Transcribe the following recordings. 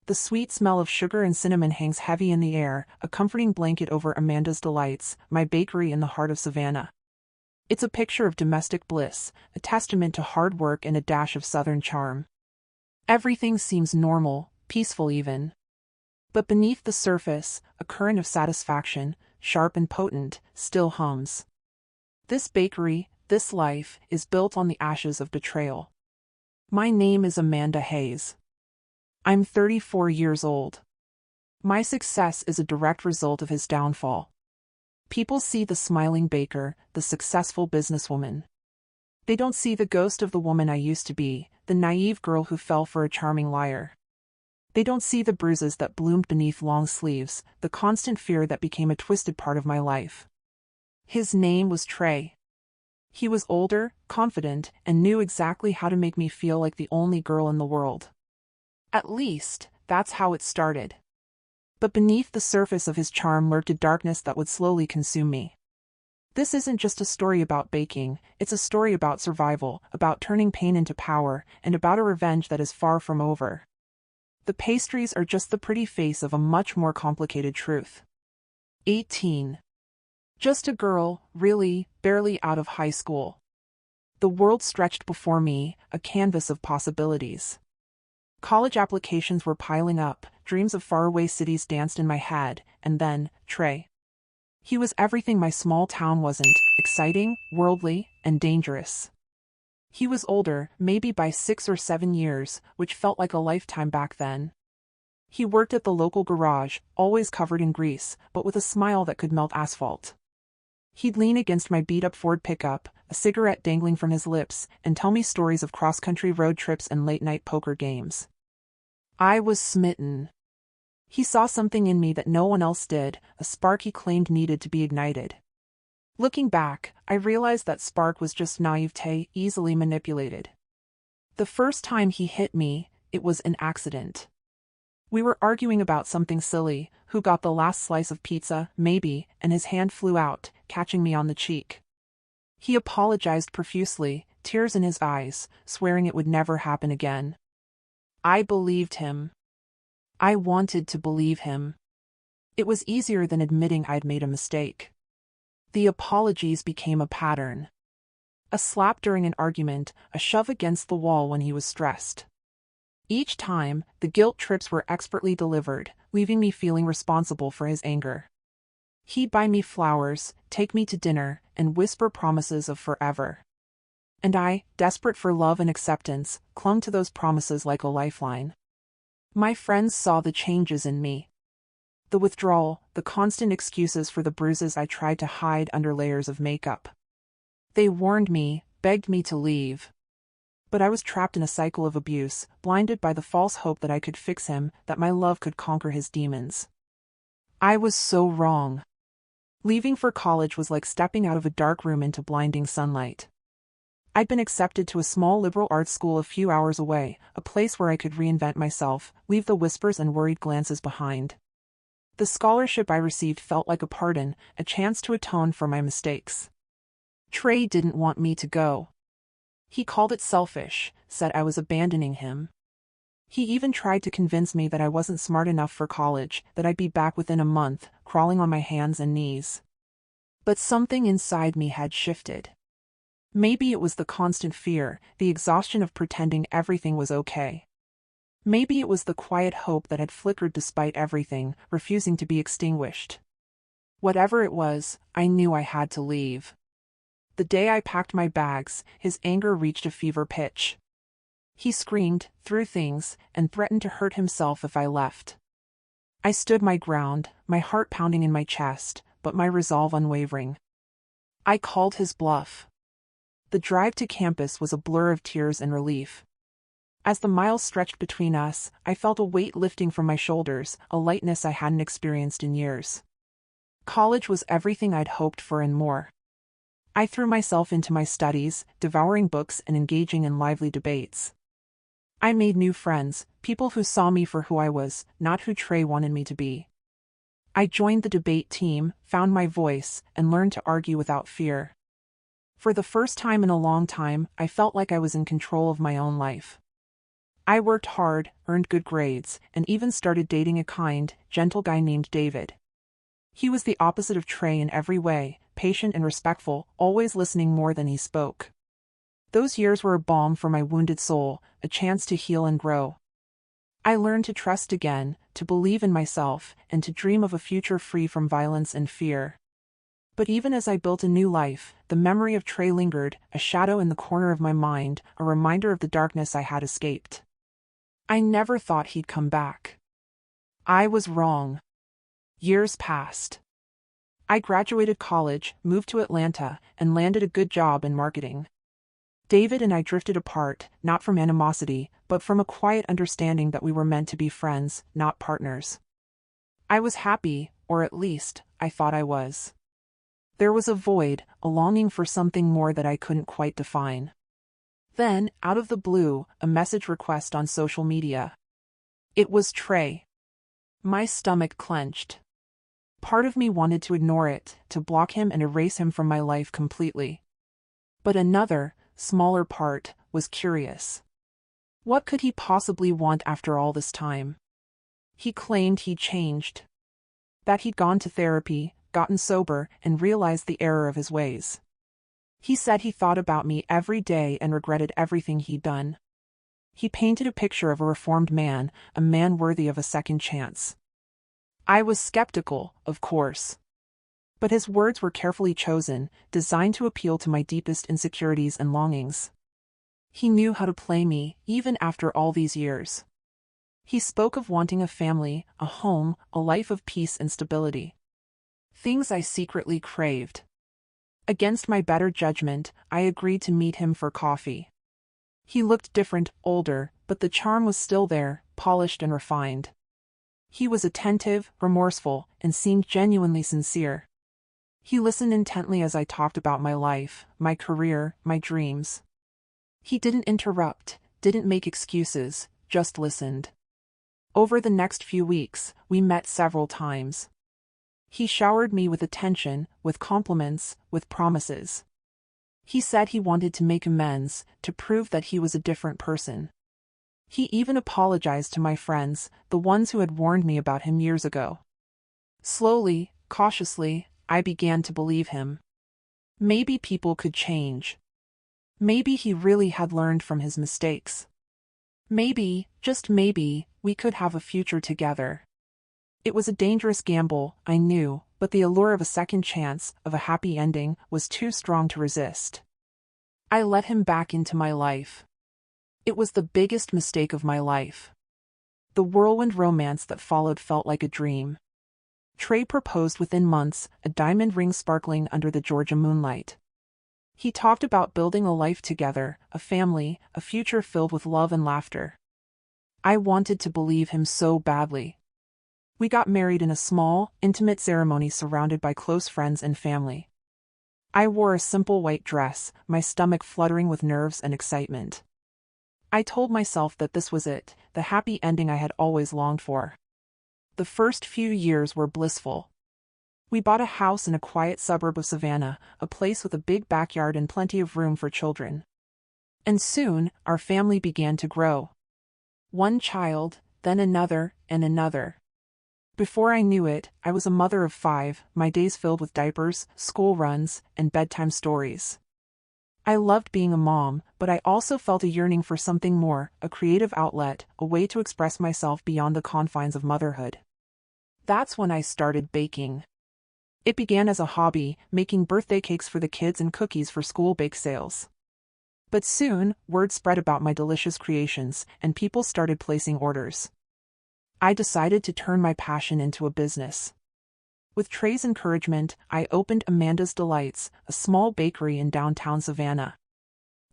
The sweet smell of sugar and cinnamon hangs heavy in the air, a comforting blanket over Amanda's Delights, my bakery in the heart of Savannah. It's a picture of domestic bliss, a testament to hard work and a dash of Southern charm. Everything seems normal, peaceful even. But beneath the surface, a current of satisfaction, sharp and potent, still hums. This bakery, this life, is built on the ashes of betrayal. My name is Amanda Hayes. I'm 34 years old. My success is a direct result of his downfall. People see the smiling baker, the successful businesswoman. They don't see the ghost of the woman I used to be, the naive girl who fell for a charming liar. They don't see the bruises that bloomed beneath long sleeves, the constant fear that became a twisted part of my life. His name was Trey. He was older, confident, and knew exactly how to make me feel like the only girl in the world. At least, that's how it started. But beneath the surface of his charm lurked a darkness that would slowly consume me. This isn't just a story about baking, it's a story about survival, about turning pain into power, and about a revenge that is far from over. The pastries are just the pretty face of a much more complicated truth. 18. Just a girl, really, barely out of high school. The world stretched before me, a canvas of possibilities. College applications were piling up, dreams of faraway cities danced in my head, and then, Trey. He was everything my small town wasn't: exciting, worldly, and dangerous. He was older, maybe by 6 or 7 years, which felt like a lifetime back then. He worked at the local garage, always covered in grease, but with a smile that could melt asphalt. He'd lean against my beat-up Ford pickup, a cigarette dangling from his lips, and tell me stories of cross-country road trips and late-night poker games. I was smitten. He saw something in me that no one else did, a spark he claimed needed to be ignited. Looking back, I realized that spark was just naivete, easily manipulated. The first time he hit me, it was an accident. We were arguing about something silly, who got the last slice of pizza, maybe, and his hand flew out, catching me on the cheek. He apologized profusely, tears in his eyes, swearing it would never happen again. I believed him. I wanted to believe him. It was easier than admitting I'd made a mistake. The apologies became a pattern. A slap during an argument, a shove against the wall when he was stressed. Each time, the guilt trips were expertly delivered, leaving me feeling responsible for his anger. He'd buy me flowers, take me to dinner, and whisper promises of forever. And I, desperate for love and acceptance, clung to those promises like a lifeline. My friends saw the changes in me. The withdrawal, the constant excuses for the bruises I tried to hide under layers of makeup. They warned me, begged me to leave. But I was trapped in a cycle of abuse, blinded by the false hope that I could fix him, that my love could conquer his demons. I was so wrong. Leaving for college was like stepping out of a dark room into blinding sunlight. I'd been accepted to a small liberal arts school a few hours away, a place where I could reinvent myself, leave the whispers and worried glances behind. The scholarship I received felt like a pardon, a chance to atone for my mistakes. Trey didn't want me to go. He called it selfish, said I was abandoning him. He even tried to convince me that I wasn't smart enough for college, that I'd be back within a month, crawling on my hands and knees. But something inside me had shifted. Maybe it was the constant fear, the exhaustion of pretending everything was okay. Maybe it was the quiet hope that had flickered despite everything, refusing to be extinguished. Whatever it was, I knew I had to leave. The day I packed my bags, his anger reached a fever pitch. He screamed, threw things, and threatened to hurt himself if I left. I stood my ground, my heart pounding in my chest, but my resolve unwavering. I called his bluff. The drive to campus was a blur of tears and relief. As the miles stretched between us, I felt a weight lifting from my shoulders, a lightness I hadn't experienced in years. College was everything I'd hoped for and more. I threw myself into my studies, devouring books and engaging in lively debates. I made new friends, people who saw me for who I was, not who Trey wanted me to be. I joined the debate team, found my voice, and learned to argue without fear. For the first time in a long time, I felt like I was in control of my own life. I worked hard, earned good grades, and even started dating a kind, gentle guy named David. He was the opposite of Trey in every way, patient and respectful, always listening more than he spoke. Those years were a balm for my wounded soul, a chance to heal and grow. I learned to trust again, to believe in myself, and to dream of a future free from violence and fear. But even as I built a new life, the memory of Trey lingered, a shadow in the corner of my mind, a reminder of the darkness I had escaped. I never thought he'd come back. I was wrong. Years passed. I graduated college, moved to Atlanta, and landed a good job in marketing. David and I drifted apart, not from animosity, but from a quiet understanding that we were meant to be friends, not partners. I was happy, or at least, I thought I was. There was a void, a longing for something more that I couldn't quite define. Then, out of the blue, a message request on social media. It was Trey. My stomach clenched. Part of me wanted to ignore it, to block him and erase him from my life completely. But another, smaller part, was curious. What could he possibly want after all this time? He claimed he'd changed. That he'd gone to therapy, gotten sober, and realized the error of his ways. He said he thought about me every day and regretted everything he'd done. He painted a picture of a reformed man, a man worthy of a second chance. I was skeptical, of course. But his words were carefully chosen, designed to appeal to my deepest insecurities and longings. He knew how to play me, even after all these years. He spoke of wanting a family, a home, a life of peace and stability. Things I secretly craved. Against my better judgment, I agreed to meet him for coffee. He looked different, older, but the charm was still there, polished and refined. He was attentive, remorseful, and seemed genuinely sincere. He listened intently as I talked about my life, my career, my dreams. He didn't interrupt, didn't make excuses, just listened. Over the next few weeks, we met several times. He showered me with attention, with compliments, with promises. He said he wanted to make amends, to prove that he was a different person. He even apologized to my friends, the ones who had warned me about him years ago. Slowly, cautiously, I began to believe him. Maybe people could change. Maybe he really had learned from his mistakes. Maybe, just maybe, we could have a future together. It was a dangerous gamble, I knew, but the allure of a second chance, of a happy ending, was too strong to resist. I let him back into my life. It was the biggest mistake of my life. The whirlwind romance that followed felt like a dream. Trey proposed within months, a diamond ring sparkling under the Georgia moonlight. He talked about building a life together, a family, a future filled with love and laughter. I wanted to believe him so badly. We got married in a small, intimate ceremony surrounded by close friends and family. I wore a simple white dress, my stomach fluttering with nerves and excitement. I told myself that this was it, the happy ending I had always longed for. The first few years were blissful. We bought a house in a quiet suburb of Savannah, a place with a big backyard and plenty of room for children. And soon, our family began to grow. One child, then another, and another. Before I knew it, I was a mother of 5, my days filled with diapers, school runs, and bedtime stories. I loved being a mom, but I also felt a yearning for something more, a creative outlet, a way to express myself beyond the confines of motherhood. That's when I started baking. It began as a hobby, making birthday cakes for the kids and cookies for school bake sales. But soon, word spread about my delicious creations, and people started placing orders. I decided to turn my passion into a business. With Trey's encouragement, I opened Amanda's Delights, a small bakery in downtown Savannah.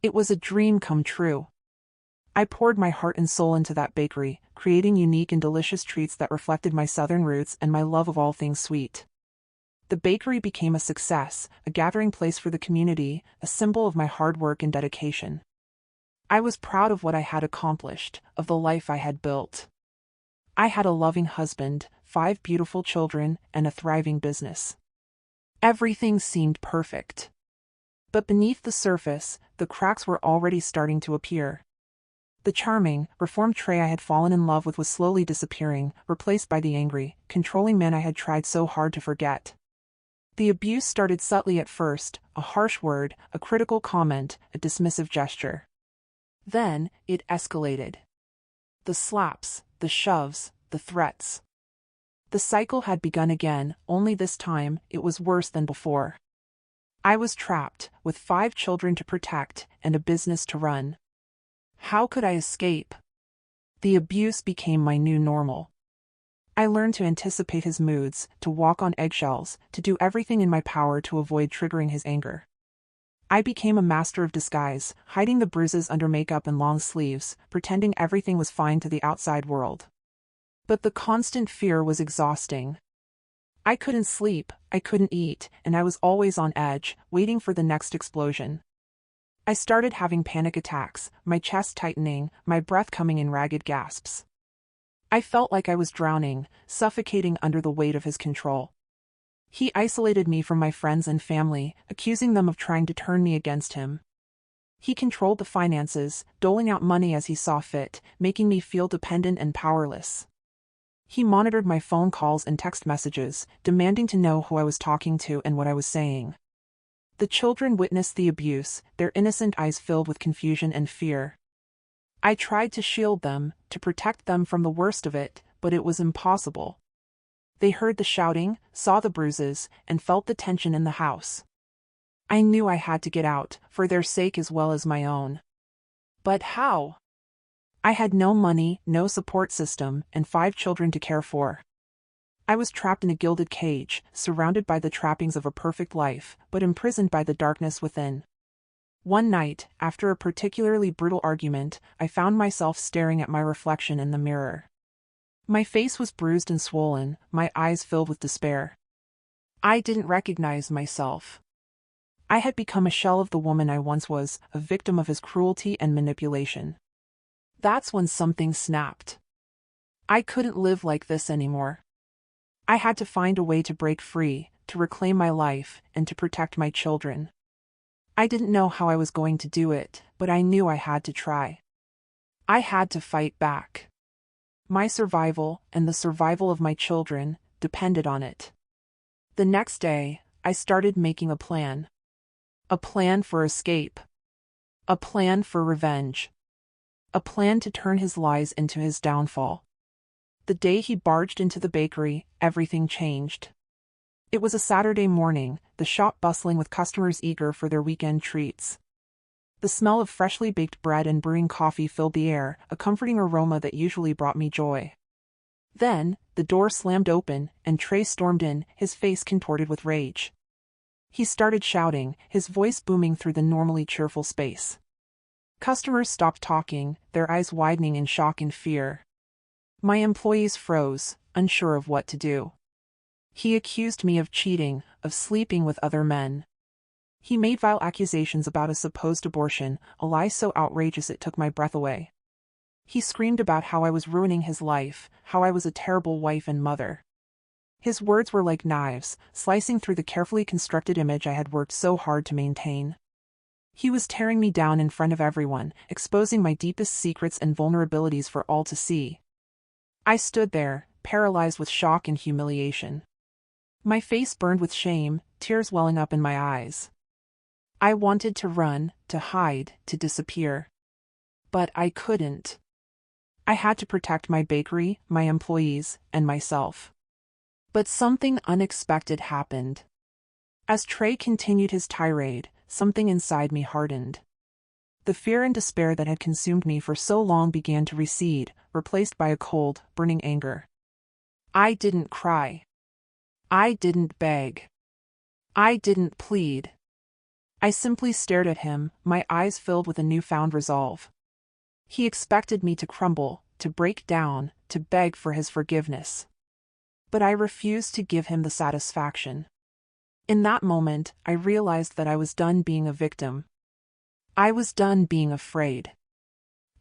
It was a dream come true. I poured my heart and soul into that bakery, creating unique and delicious treats that reflected my southern roots and my love of all things sweet. The bakery became a success, a gathering place for the community, a symbol of my hard work and dedication. I was proud of what I had accomplished, of the life I had built. I had a loving husband, 5 beautiful children, and a thriving business. Everything seemed perfect. But beneath the surface, the cracks were already starting to appear. The charming, reformed Trey I had fallen in love with was slowly disappearing, replaced by the angry, controlling man I had tried so hard to forget. The abuse started subtly at first, a harsh word, a critical comment, a dismissive gesture. Then, it escalated. The slaps, the shoves, the threats. The cycle had begun again, only this time, it was worse than before. I was trapped, with 5 children to protect, and a business to run. How could I escape? The abuse became my new normal. I learned to anticipate his moods, to walk on eggshells, to do everything in my power to avoid triggering his anger. I became a master of disguise, hiding the bruises under makeup and long sleeves, pretending everything was fine to the outside world. But the constant fear was exhausting. I couldn't sleep, I couldn't eat, and I was always on edge, waiting for the next explosion. I started having panic attacks, my chest tightening, my breath coming in ragged gasps. I felt like I was drowning, suffocating under the weight of his control. He isolated me from my friends and family, accusing them of trying to turn me against him. He controlled the finances, doling out money as he saw fit, making me feel dependent and powerless. He monitored my phone calls and text messages, demanding to know who I was talking to and what I was saying. The children witnessed the abuse, their innocent eyes filled with confusion and fear. I tried to shield them, to protect them from the worst of it, but it was impossible. They heard the shouting, saw the bruises, and felt the tension in the house. I knew I had to get out, for their sake as well as my own. But how? I had no money, no support system, and 5 children to care for. I was trapped in a gilded cage, surrounded by the trappings of a perfect life, but imprisoned by the darkness within. One night, after a particularly brutal argument, I found myself staring at my reflection in the mirror. My face was bruised and swollen, my eyes filled with despair. I didn't recognize myself. I had become a shell of the woman I once was, a victim of his cruelty and manipulation. That's when something snapped. I couldn't live like this anymore. I had to find a way to break free, to reclaim my life, and to protect my children. I didn't know how I was going to do it, but I knew I had to try. I had to fight back. My survival, and the survival of my children, depended on it. The next day, I started making a plan. A plan for escape. A plan for revenge. A plan to turn his lies into his downfall. The day he barged into the bakery, everything changed. It was a Saturday morning, the shop bustling with customers eager for their weekend treats. The smell of freshly baked bread and brewing coffee filled the air, a comforting aroma that usually brought me joy. Then, the door slammed open, and Trey stormed in, his face contorted with rage. He started shouting, his voice booming through the normally cheerful space. Customers stopped talking, their eyes widening in shock and fear. My employees froze, unsure of what to do. He accused me of cheating, of sleeping with other men. He made vile accusations about a supposed abortion, a lie so outrageous it took my breath away. He screamed about how I was ruining his life, how I was a terrible wife and mother. His words were like knives, slicing through the carefully constructed image I had worked so hard to maintain. He was tearing me down in front of everyone, exposing my deepest secrets and vulnerabilities for all to see. I stood there, paralyzed with shock and humiliation. My face burned with shame, tears welling up in my eyes. I wanted to run, to hide, to disappear. But I couldn't. I had to protect my bakery, my employees, and myself. But something unexpected happened. As Trey continued his tirade, something inside me hardened. The fear and despair that had consumed me for so long began to recede, replaced by a cold, burning anger. I didn't cry. I didn't beg. I didn't plead. I simply stared at him, my eyes filled with a newfound resolve. He expected me to crumble, to break down, to beg for his forgiveness. But I refused to give him the satisfaction. In that moment, I realized that I was done being a victim. I was done being afraid.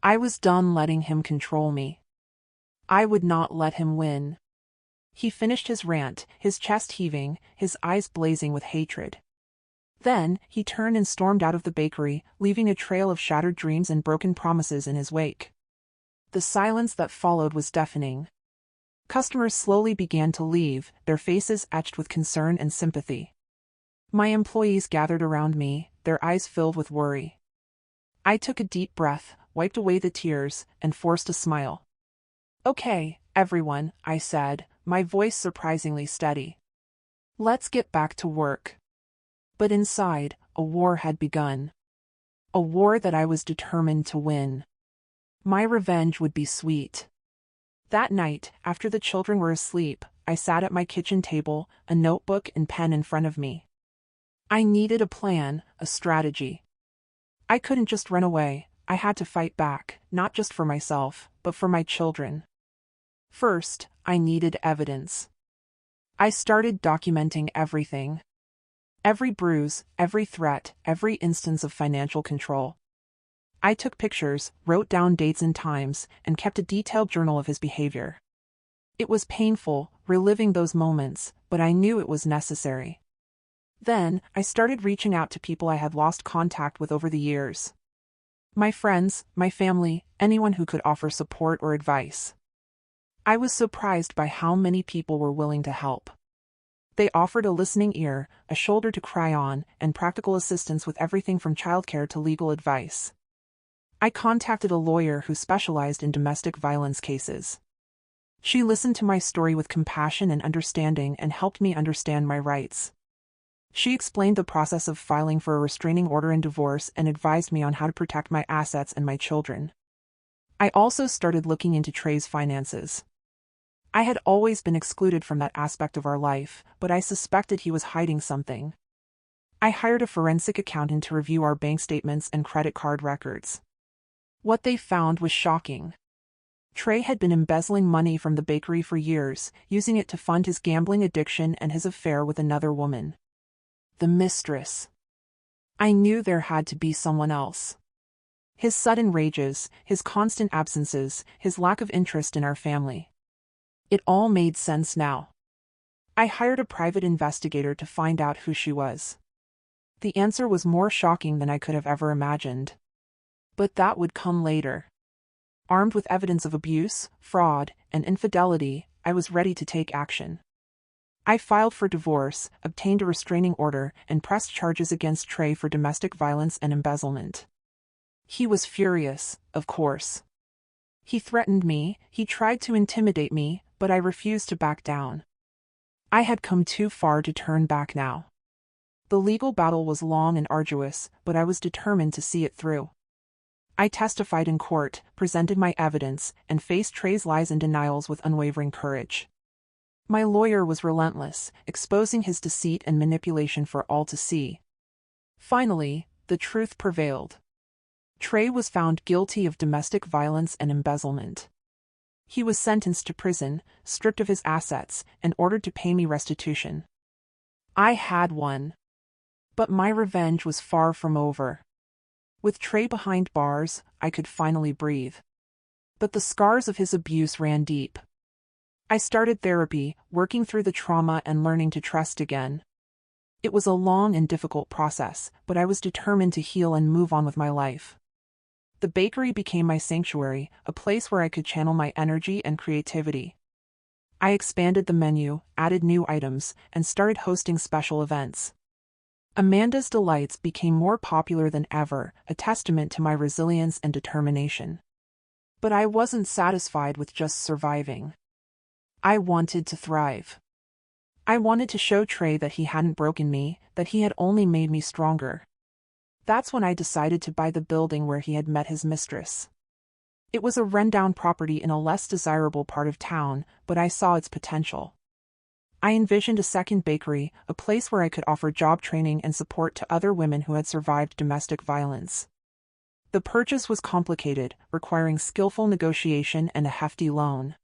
I was done letting him control me. I would not let him win. He finished his rant, his chest heaving, his eyes blazing with hatred. Then, he turned and stormed out of the bakery, leaving a trail of shattered dreams and broken promises in his wake. The silence that followed was deafening. Customers slowly began to leave, their faces etched with concern and sympathy. My employees gathered around me, their eyes filled with worry. I took a deep breath, wiped away the tears, and forced a smile. "Okay, everyone," I said, my voice surprisingly steady. "Let's get back to work." But inside, a war had begun. A war that I was determined to win. My revenge would be sweet. That night, after the children were asleep, I sat at my kitchen table, a notebook and pen in front of me. I needed a plan, a strategy. I couldn't just run away, I had to fight back, not just for myself, but for my children. First, I needed evidence. I started documenting everything. Every bruise, every threat, every instance of financial control. I took pictures, wrote down dates and times, and kept a detailed journal of his behavior. It was painful, reliving those moments, but I knew it was necessary. Then, I started reaching out to people I had lost contact with over the years. My friends, my family, anyone who could offer support or advice. I was surprised by how many people were willing to help. They offered a listening ear, a shoulder to cry on, and practical assistance with everything from childcare to legal advice. I contacted a lawyer who specialized in domestic violence cases. She listened to my story with compassion and understanding and helped me understand my rights. She explained the process of filing for a restraining order and divorce and advised me on how to protect my assets and my children. I also started looking into Trey's finances. I had always been excluded from that aspect of our life, but I suspected he was hiding something. I hired a forensic accountant to review our bank statements and credit card records. What they found was shocking. Trey had been embezzling money from the bakery for years, using it to fund his gambling addiction and his affair with another woman. The mistress. I knew there had to be someone else. His sudden rages, his constant absences, his lack of interest in our family. It all made sense now. I hired a private investigator to find out who she was. The answer was more shocking than I could have ever imagined. But that would come later. Armed with evidence of abuse, fraud, and infidelity, I was ready to take action. I filed for divorce, obtained a restraining order, and pressed charges against Trey for domestic violence and embezzlement. He was furious, of course. He threatened me, he tried to intimidate me, but I refused to back down. I had come too far to turn back now. The legal battle was long and arduous, but I was determined to see it through. I testified in court, presented my evidence, and faced Trey's lies and denials with unwavering courage. My lawyer was relentless, exposing his deceit and manipulation for all to see. Finally, the truth prevailed. Trey was found guilty of domestic violence and embezzlement. He was sentenced to prison, stripped of his assets, and ordered to pay me restitution. I had won. But my revenge was far from over. With Trey behind bars, I could finally breathe. But the scars of his abuse ran deep. I started therapy, working through the trauma and learning to trust again. It was a long and difficult process, but I was determined to heal and move on with my life. The bakery became my sanctuary, a place where I could channel my energy and creativity. I expanded the menu, added new items, and started hosting special events. Amanda's Delights became more popular than ever, a testament to my resilience and determination. But I wasn't satisfied with just surviving. I wanted to thrive. I wanted to show Trey that he hadn't broken me, that he had only made me stronger. That's when I decided to buy the building where he had met his mistress. It was a rundown property in a less desirable part of town, but I saw its potential. I envisioned a second bakery, a place where I could offer job training and support to other women who had survived domestic violence. The purchase was complicated, requiring skillful negotiation and a hefty loan.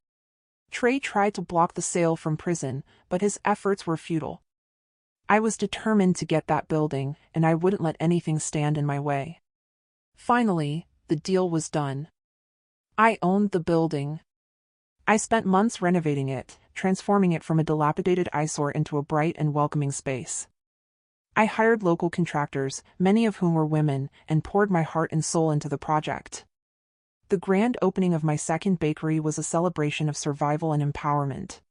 Trey tried to block the sale from prison, but his efforts were futile. I was determined to get that building, and I wouldn't let anything stand in my way. Finally, the deal was done. I owned the building. I spent months renovating it, transforming it from a dilapidated eyesore into a bright and welcoming space. I hired local contractors, many of whom were women, and poured my heart and soul into the project. The grand opening of my second bakery was a celebration of survival and empowerment.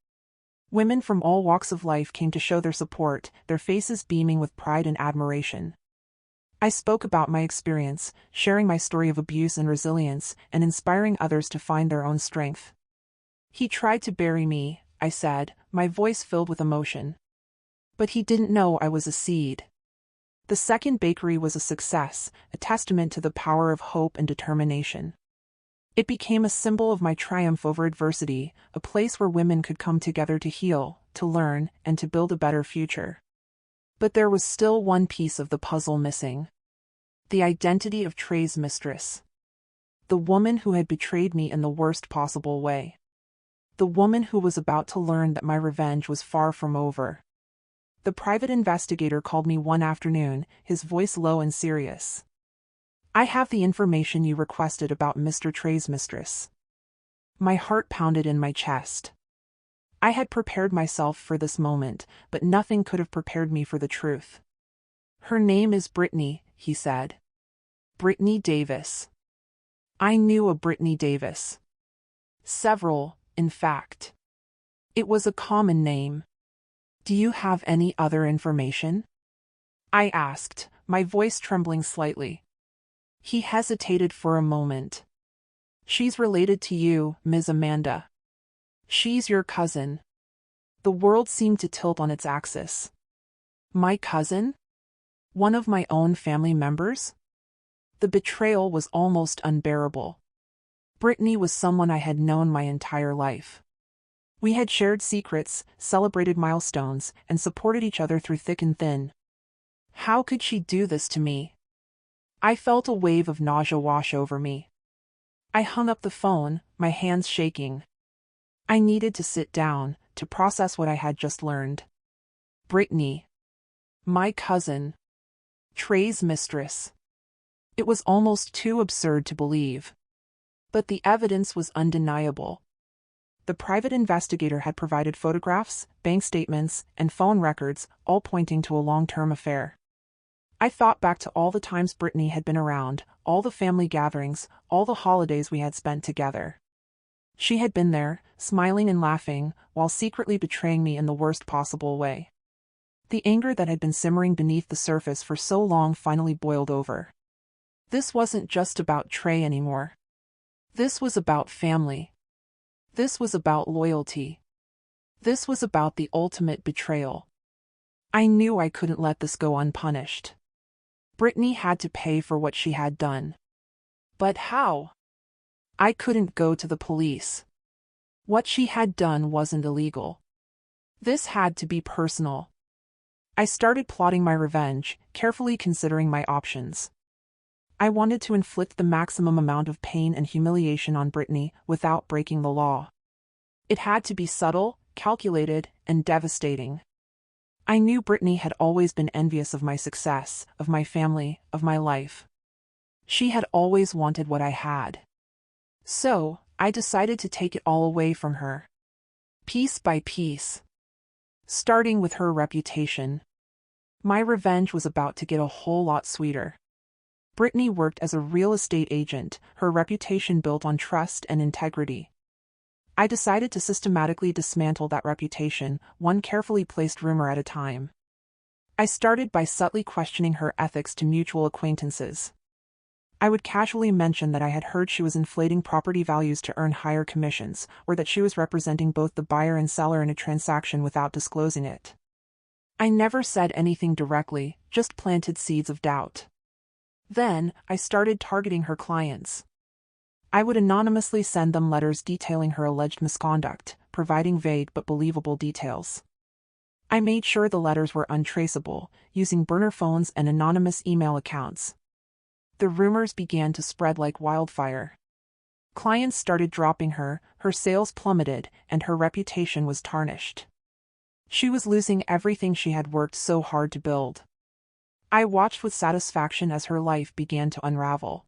Women from all walks of life came to show their support, their faces beaming with pride and admiration. I spoke about my experience, sharing my story of abuse and resilience, and inspiring others to find their own strength. "He tried to bury me," I said, my voice filled with emotion. "But he didn't know I was a seed." The second bakery was a success, a testament to the power of hope and determination. It became a symbol of my triumph over adversity, a place where women could come together to heal, to learn, and to build a better future. But there was still one piece of the puzzle missing. The identity of Trey's mistress. The woman who had betrayed me in the worst possible way. The woman who was about to learn that my revenge was far from over. The private investigator called me one afternoon, his voice low and serious. "I have the information you requested about Mr. Trey's mistress." My heart pounded in my chest. I had prepared myself for this moment, but nothing could have prepared me for the truth. "Her name is Brittany," he said. "Brittany Davis." I knew a Brittany Davis. Several, in fact. It was a common name. "Do you have any other information?" I asked, my voice trembling slightly. He hesitated for a moment. "She's related to you, Ms. Amanda. She's your cousin." The world seemed to tilt on its axis. My cousin? One of my own family members? The betrayal was almost unbearable. Brittany was someone I had known my entire life. We had shared secrets, celebrated milestones, and supported each other through thick and thin. How could she do this to me? I felt a wave of nausea wash over me. I hung up the phone, my hands shaking. I needed to sit down, to process what I had just learned. Brittany. My cousin. Trey's mistress. It was almost too absurd to believe. But the evidence was undeniable. The private investigator had provided photographs, bank statements, and phone records, all pointing to a long-term affair. I thought back to all the times Brittany had been around, all the family gatherings, all the holidays we had spent together. She had been there, smiling and laughing, while secretly betraying me in the worst possible way. The anger that had been simmering beneath the surface for so long finally boiled over. This wasn't just about Trey anymore. This was about family. This was about loyalty. This was about the ultimate betrayal. I knew I couldn't let this go unpunished. Brittany had to pay for what she had done. But how? I couldn't go to the police. What she had done wasn't illegal. This had to be personal. I started plotting my revenge, carefully considering my options. I wanted to inflict the maximum amount of pain and humiliation on Brittany without breaking the law. It had to be subtle, calculated, and devastating. I knew Brittany had always been envious of my success, of my family, of my life. She had always wanted what I had. So, I decided to take it all away from her. Piece by piece. Starting with her reputation. My revenge was about to get a whole lot sweeter. Brittany worked as a real estate agent, her reputation built on trust and integrity. I decided to systematically dismantle that reputation, one carefully placed rumor at a time. I started by subtly questioning her ethics to mutual acquaintances. I would casually mention that I had heard she was inflating property values to earn higher commissions, or that she was representing both the buyer and seller in a transaction without disclosing it. I never said anything directly, just planted seeds of doubt. Then, I started targeting her clients. I would anonymously send them letters detailing her alleged misconduct, providing vague but believable details. I made sure the letters were untraceable, using burner phones and anonymous email accounts. The rumors began to spread like wildfire. Clients started dropping her, her sales plummeted, and her reputation was tarnished. She was losing everything she had worked so hard to build. I watched with satisfaction as her life began to unravel.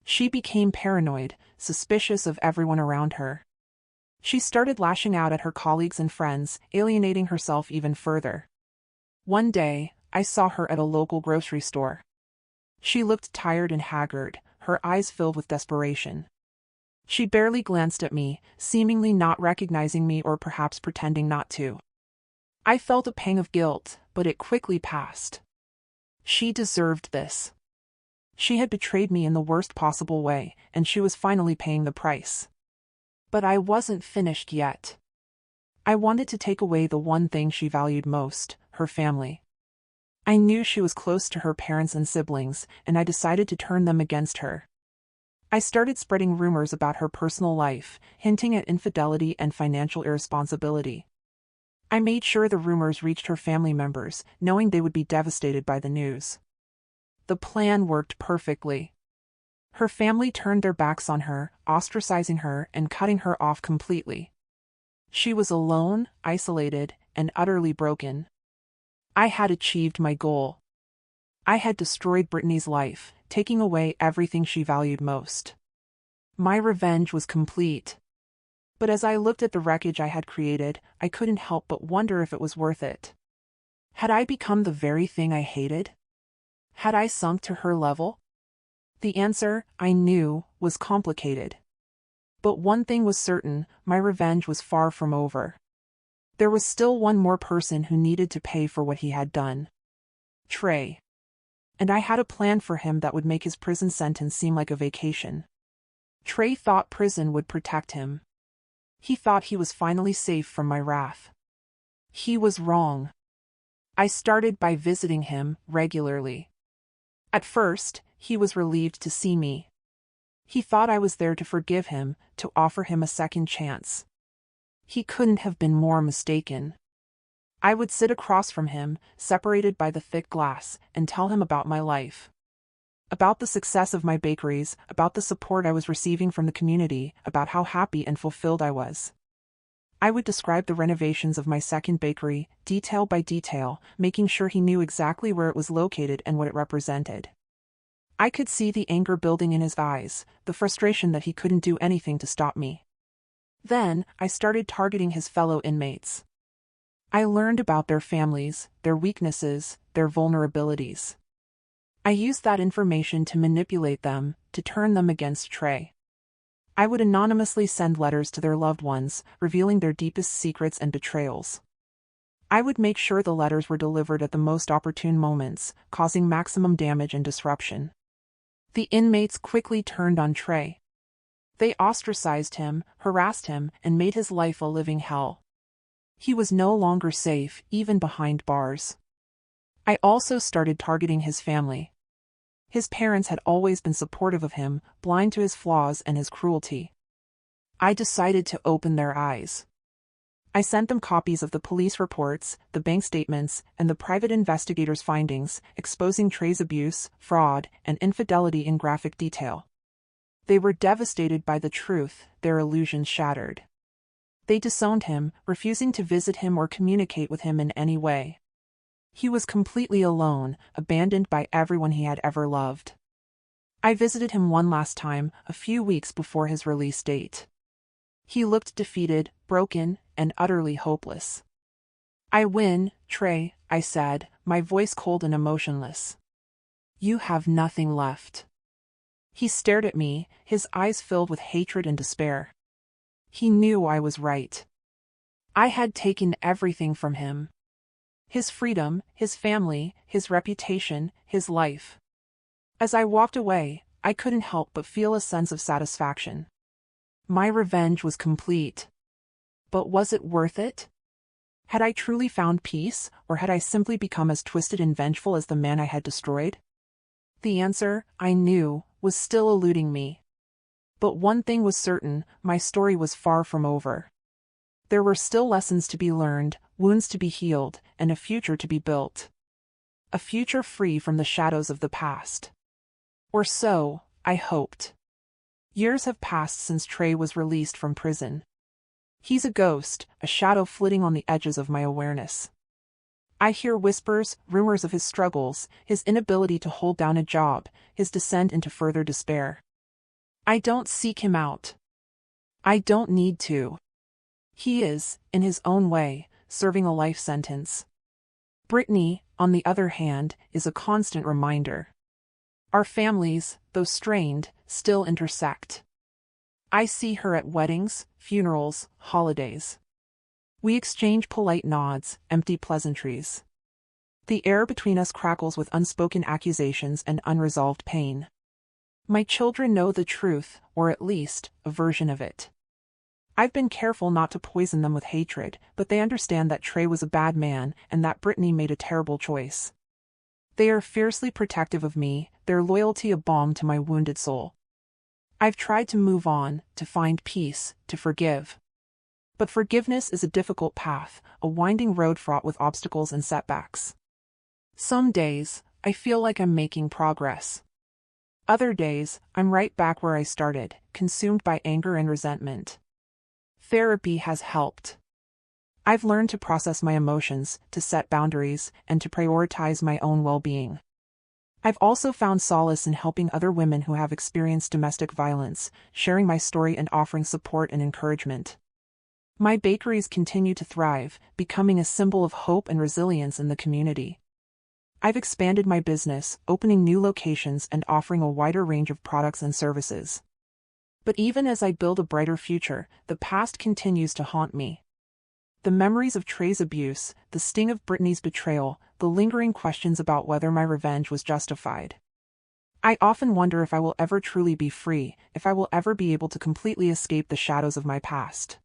She became paranoid, suspicious of everyone around her. She started lashing out at her colleagues and friends, alienating herself even further. One day, I saw her at a local grocery store. She looked tired and haggard, her eyes filled with desperation. She barely glanced at me, seemingly not recognizing me or perhaps pretending not to. I felt a pang of guilt, but it quickly passed. She deserved this. She had betrayed me in the worst possible way, and she was finally paying the price. But I wasn't finished yet. I wanted to take away the one thing she valued most, her family. I knew she was close to her parents and siblings, and I decided to turn them against her. I started spreading rumors about her personal life, hinting at infidelity and financial irresponsibility. I made sure the rumors reached her family members, knowing they would be devastated by the news. The plan worked perfectly. Her family turned their backs on her, ostracizing her and cutting her off completely. She was alone, isolated, and utterly broken. I had achieved my goal. I had destroyed Brittany's life, taking away everything she valued most. My revenge was complete. But as I looked at the wreckage I had created, I couldn't help but wonder if it was worth it. Had I become the very thing I hated? Had I sunk to her level? The answer, I knew, was complicated. But one thing was certain, my revenge was far from over. There was still one more person who needed to pay for what he had done. Trey. And I had a plan for him that would make his prison sentence seem like a vacation. Trey thought prison would protect him. He thought he was finally safe from my wrath. He was wrong. I started by visiting him regularly. At first, he was relieved to see me. He thought I was there to forgive him, to offer him a second chance. He couldn't have been more mistaken. I would sit across from him, separated by the thick glass, and tell him about my life. About the success of my bakeries, about the support I was receiving from the community, about how happy and fulfilled I was. I would describe the renovations of my second bakery, detail by detail, making sure he knew exactly where it was located and what it represented. I could see the anger building in his eyes, the frustration that he couldn't do anything to stop me. Then, I started targeting his fellow inmates. I learned about their families, their weaknesses, their vulnerabilities. I used that information to manipulate them, to turn them against Trey. I would anonymously send letters to their loved ones, revealing their deepest secrets and betrayals. I would make sure the letters were delivered at the most opportune moments, causing maximum damage and disruption. The inmates quickly turned on Trey. They ostracized him, harassed him, and made his life a living hell. He was no longer safe, even behind bars. I also started targeting his family. His parents had always been supportive of him, blind to his flaws and his cruelty. I decided to open their eyes. I sent them copies of the police reports, the bank statements, and the private investigators' findings, exposing Trey's abuse, fraud, and infidelity in graphic detail. They were devastated by the truth, their illusions shattered. They disowned him, refusing to visit him or communicate with him in any way. He was completely alone, abandoned by everyone he had ever loved. I visited him one last time, a few weeks before his release date. He looked defeated, broken, and utterly hopeless. "I win, Trey," I said, my voice cold and emotionless. "You have nothing left." He stared at me, his eyes filled with hatred and despair. He knew I was right. I had taken everything from him. His freedom, his family, his reputation, his life. As I walked away, I couldn't help but feel a sense of satisfaction. My revenge was complete. But was it worth it? Had I truly found peace, or had I simply become as twisted and vengeful as the man I had destroyed? The answer, I knew, was still eluding me. But one thing was certain, my story was far from over. There were still lessons to be learned, wounds to be healed, and a future to be built. A future free from the shadows of the past. Or so, I hoped. Years have passed since Trey was released from prison. He's a ghost, a shadow flitting on the edges of my awareness. I hear whispers, rumors of his struggles, his inability to hold down a job, his descent into further despair. I don't seek him out. I don't need to. He is, in his own way, serving a life sentence. Brittany, on the other hand, is a constant reminder. Our families, though strained, still intersect. I see her at weddings, funerals, holidays. We exchange polite nods, empty pleasantries. The air between us crackles with unspoken accusations and unresolved pain. My children know the truth, or at least, a version of it. I've been careful not to poison them with hatred, but they understand that Trey was a bad man and that Brittany made a terrible choice. They are fiercely protective of me, their loyalty a balm to my wounded soul. I've tried to move on, to find peace, to forgive. But forgiveness is a difficult path, a winding road fraught with obstacles and setbacks. Some days, I feel like I'm making progress. Other days, I'm right back where I started, consumed by anger and resentment. Therapy has helped. I've learned to process my emotions, to set boundaries, and to prioritize my own well-being. I've also found solace in helping other women who have experienced domestic violence, sharing my story and offering support and encouragement. My bakeries continue to thrive, becoming a symbol of hope and resilience in the community. I've expanded my business, opening new locations and offering a wider range of products and services. But even as I build a brighter future, the past continues to haunt me. The memories of Trey's abuse, the sting of Brittany's betrayal, the lingering questions about whether my revenge was justified. I often wonder if I will ever truly be free, if I will ever be able to completely escape the shadows of my past.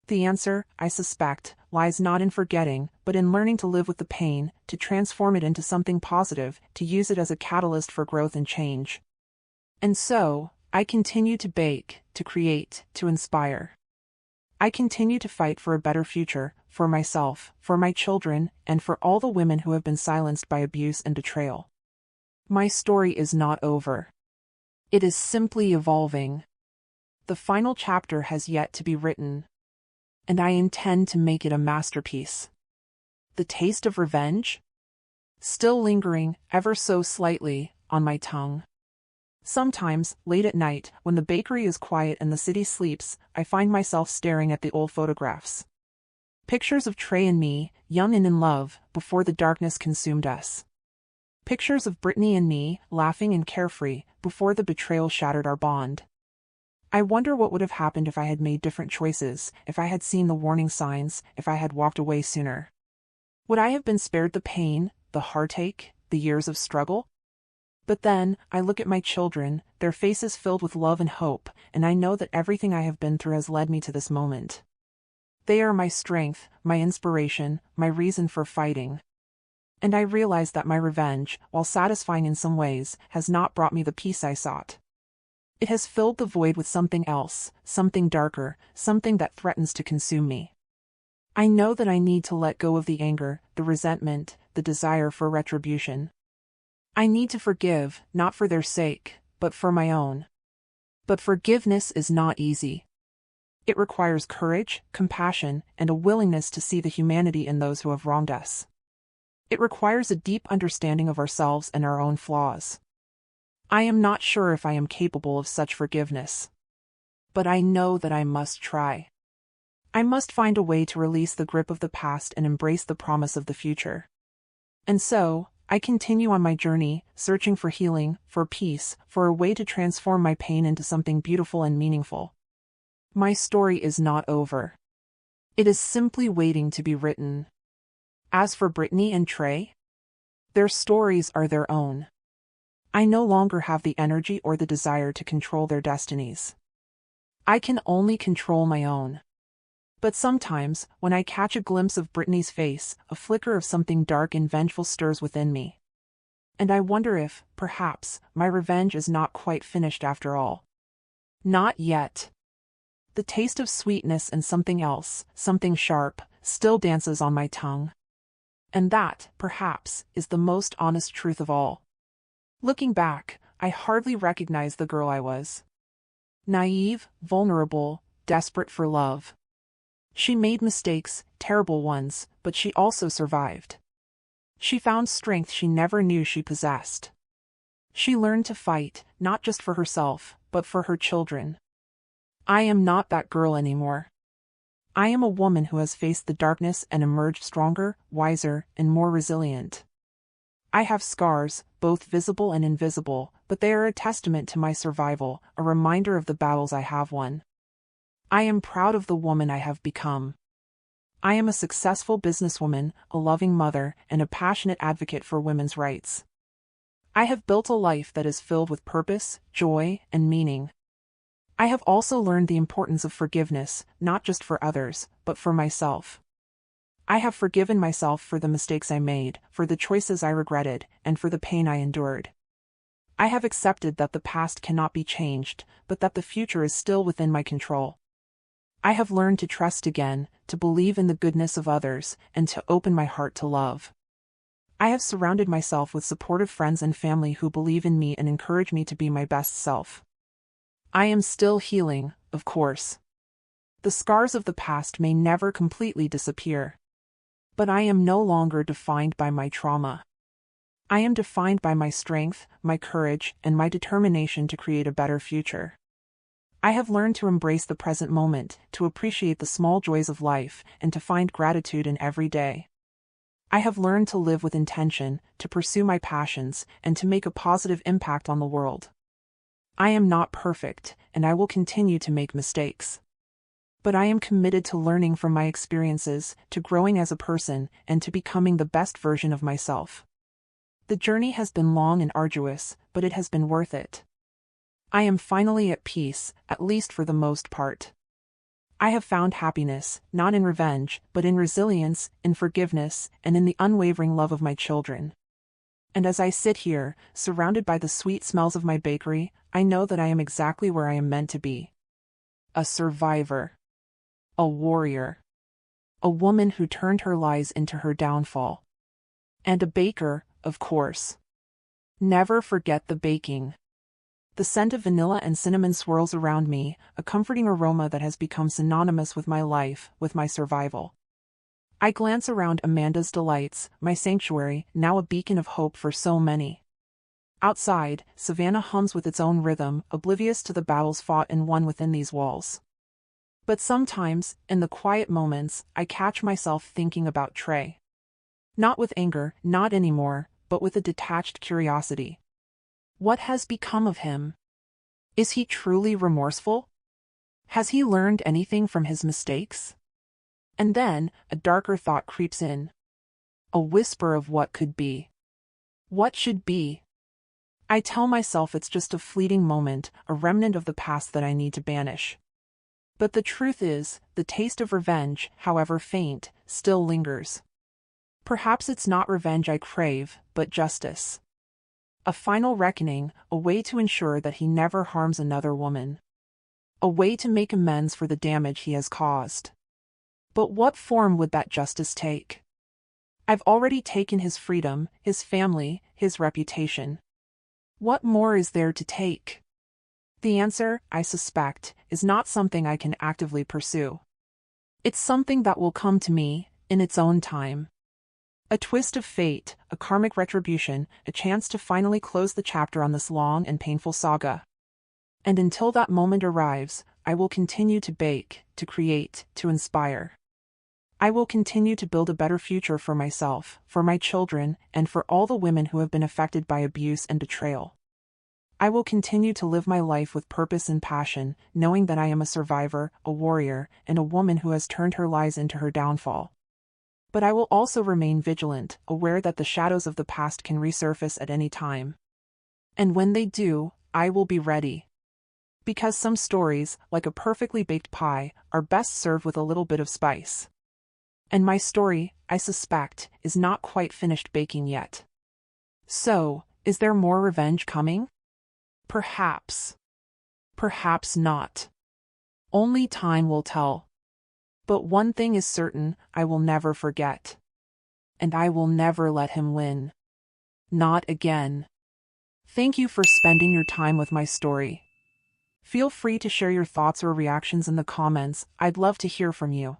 The answer, I suspect, lies not in forgetting, but in learning to live with the pain, to transform it into something positive, to use it as a catalyst for growth and change. And so, I continue to bake, to create, to inspire. I continue to fight for a better future, for myself, for my children, and for all the women who have been silenced by abuse and betrayal. My story is not over. It is simply evolving. The final chapter has yet to be written. And I intend to make it a masterpiece. The taste of revenge? Still lingering, ever so slightly, on my tongue. Sometimes, late at night, when the bakery is quiet and the city sleeps, I find myself staring at the old photographs. Pictures of Trey and me, young and in love, before the darkness consumed us. Pictures of Brittany and me, laughing and carefree, before the betrayal shattered our bond. I wonder what would have happened if I had made different choices, if I had seen the warning signs, if I had walked away sooner. Would I have been spared the pain, the heartache, the years of struggle? But then, I look at my children, their faces filled with love and hope, and I know that everything I have been through has led me to this moment. They are my strength, my inspiration, my reason for fighting. And I realize that my revenge, while satisfying in some ways, has not brought me the peace I sought. It has filled the void with something else, something darker, something that threatens to consume me. I know that I need to let go of the anger, the resentment, the desire for retribution. I need to forgive, not for their sake, but for my own. But forgiveness is not easy. It requires courage, compassion, and a willingness to see the humanity in those who have wronged us. It requires a deep understanding of ourselves and our own flaws. I am not sure if I am capable of such forgiveness. But I know that I must try. I must find a way to release the grip of the past and embrace the promise of the future. And so, I continue on my journey, searching for healing, for peace, for a way to transform my pain into something beautiful and meaningful. My story is not over. It is simply waiting to be written. As for Brittany and Trey, their stories are their own. I no longer have the energy or the desire to control their destinies. I can only control my own. But sometimes, when I catch a glimpse of Brittany's face, a flicker of something dark and vengeful stirs within me. And I wonder if, perhaps, my revenge is not quite finished after all. Not yet. The taste of sweetness and something else, something sharp, still dances on my tongue. And that, perhaps, is the most honest truth of all. Looking back, I hardly recognize the girl I was. Naive, vulnerable, desperate for love. She made mistakes, terrible ones, but she also survived. She found strength she never knew she possessed. She learned to fight, not just for herself, but for her children. I am not that girl anymore. I am a woman who has faced the darkness and emerged stronger, wiser, and more resilient. I have scars, both visible and invisible, but they are a testament to my survival, a reminder of the battles I have won. I am proud of the woman I have become. I am a successful businesswoman, a loving mother, and a passionate advocate for women's rights. I have built a life that is filled with purpose, joy, and meaning. I have also learned the importance of forgiveness, not just for others, but for myself. I have forgiven myself for the mistakes I made, for the choices I regretted, and for the pain I endured. I have accepted that the past cannot be changed, but that the future is still within my control. I have learned to trust again, to believe in the goodness of others, and to open my heart to love. I have surrounded myself with supportive friends and family who believe in me and encourage me to be my best self. I am still healing, of course. The scars of the past may never completely disappear. But I am no longer defined by my trauma. I am defined by my strength, my courage, and my determination to create a better future. I have learned to embrace the present moment, to appreciate the small joys of life, and to find gratitude in every day. I have learned to live with intention, to pursue my passions, and to make a positive impact on the world. I am not perfect, and I will continue to make mistakes. But I am committed to learning from my experiences, to growing as a person, and to becoming the best version of myself. The journey has been long and arduous, but it has been worth it. I am finally at peace, at least for the most part. I have found happiness, not in revenge, but in resilience, in forgiveness, and in the unwavering love of my children. And as I sit here, surrounded by the sweet smells of my bakery, I know that I am exactly where I am meant to be. A survivor. A warrior. A woman who turned her lies into her downfall. And a baker, of course. Never forget the baking. The scent of vanilla and cinnamon swirls around me, a comforting aroma that has become synonymous with my life, with my survival. I glance around Amanda's Delights, my sanctuary, now a beacon of hope for so many. Outside, Savannah hums with its own rhythm, oblivious to the battles fought and won within these walls. But sometimes, in the quiet moments, I catch myself thinking about Trey. Not with anger, not anymore, but with a detached curiosity. What has become of him? Is he truly remorseful? Has he learned anything from his mistakes? And then, a darker thought creeps in. A whisper of what could be. What should be? I tell myself it's just a fleeting moment, a remnant of the past that I need to banish. But the truth is, the taste of revenge, however faint, still lingers. Perhaps it's not revenge I crave, but justice. A final reckoning, a way to ensure that he never harms another woman. A way to make amends for the damage he has caused. But what form would that justice take? I've already taken his freedom, his family, his reputation. What more is there to take? The answer, I suspect, is not something I can actively pursue. It's something that will come to me, in its own time. A twist of fate, a karmic retribution, a chance to finally close the chapter on this long and painful saga. And until that moment arrives, I will continue to bake, to create, to inspire. I will continue to build a better future for myself, for my children, and for all the women who have been affected by abuse and betrayal. I will continue to live my life with purpose and passion, knowing that I am a survivor, a warrior, and a woman who has turned her lies into her downfall. But I will also remain vigilant, aware that the shadows of the past can resurface at any time. And when they do, I will be ready. Because some stories, like a perfectly baked pie, are best served with a little bit of spice. And my story, I suspect, is not quite finished baking yet. So, is there more revenge coming? Perhaps. Perhaps not. Only time will tell. But one thing is certain, I will never forget. And I will never let him win. Not again. Thank you for spending your time with my story. Feel free to share your thoughts or reactions in the comments, I'd love to hear from you.